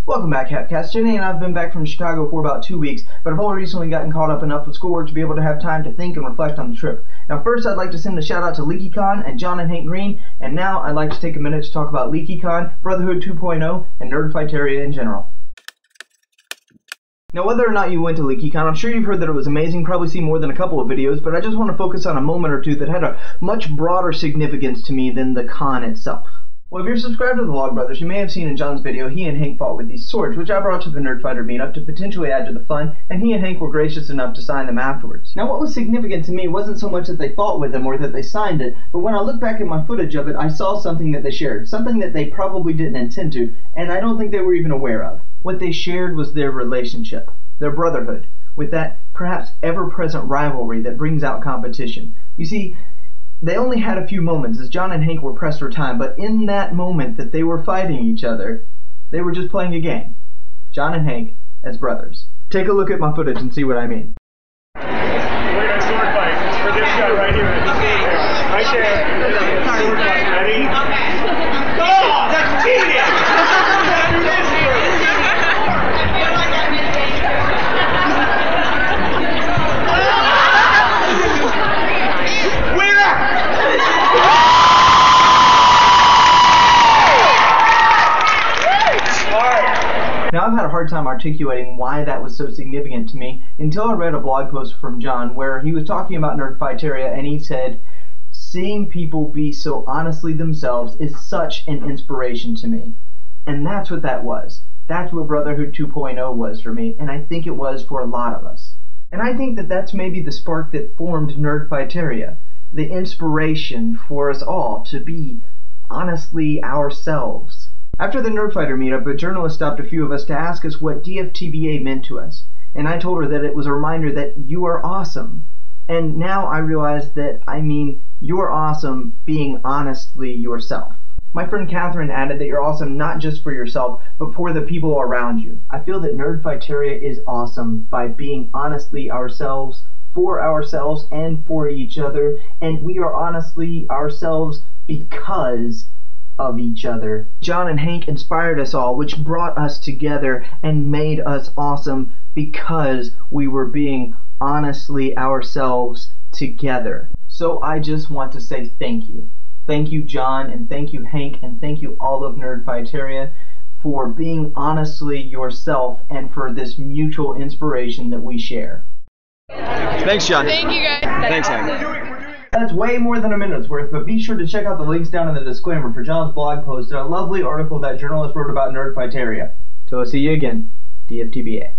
Welcome back, Capcast. Jenny and I have been back from Chicago for about 2 weeks, but I've only recently gotten caught up enough with schoolwork to be able to have time to think and reflect on the trip. Now first I'd like to send a shout out to LeakyCon and John and Hank Green, and now I'd like to take a minute to talk about LeakyCon, Brotherhood 2.0, and Nerdfighteria in general. Now whether or not you went to LeakyCon, I'm sure you've heard that it was amazing, probably seen more than a couple of videos, but I just want to focus on a moment or two that had a much broader significance to me than the con itself. Well, if you're subscribed to the Vlogbrothers, you may have seen in John's video he and Hank fought with these swords, which I brought to the Nerdfighter meetup to potentially add to the fun, and he and Hank were gracious enough to sign them afterwards. Now what was significant to me wasn't so much that they fought with them or that they signed it, but when I look back at my footage of it, I saw something that they shared, something that they probably didn't intend to, and I don't think they were even aware of. What they shared was their relationship, their brotherhood, with that perhaps ever-present rivalry that brings out competition. You see, they only had a few moments as John and Hank were pressed for time, but in that moment that they were fighting each other, they were just playing a game. John and Hank as brothers. Take a look at my footage and see what I mean. We're gonna sword fight for this guy right here. Right there. Sword fight. Ready? Oh, that's cheating! Now, I've had a hard time articulating why that was so significant to me until I read a blog post from John where he was talking about Nerdfighteria, and he said, seeing people be so honestly themselves is such an inspiration to me. And that's what that was. That's what Brotherhood 2.0 was for me, and I think it was for a lot of us. And I think that that's maybe the spark that formed Nerdfighteria, the inspiration for us all to be honestly ourselves. After the Nerdfighter meetup, a journalist stopped a few of us to ask us what DFTBA meant to us, and I told her that it was a reminder that you are awesome. And now I realize that I mean you're awesome being honestly yourself. My friend Catherine added that you're awesome not just for yourself, but for the people around you. I feel that Nerdfighteria is awesome by being honestly ourselves, for ourselves, and for each other, and we are honestly ourselves because of each other. John and Hank inspired us all, which brought us together and made us awesome because we were being honestly ourselves together. So I just want to say thank you. Thank you, John, and thank you, Hank, and thank you all of Nerdfighteria for being honestly yourself and for this mutual inspiration that we share. Thanks, John. Thank you, guys. Thanks, Hank. That's way more than a minute's worth, but be sure to check out the links down in the disclaimer for John's blog post and a lovely article that journalist wrote about Nerdfighteria. Till I see you again, DFTBA.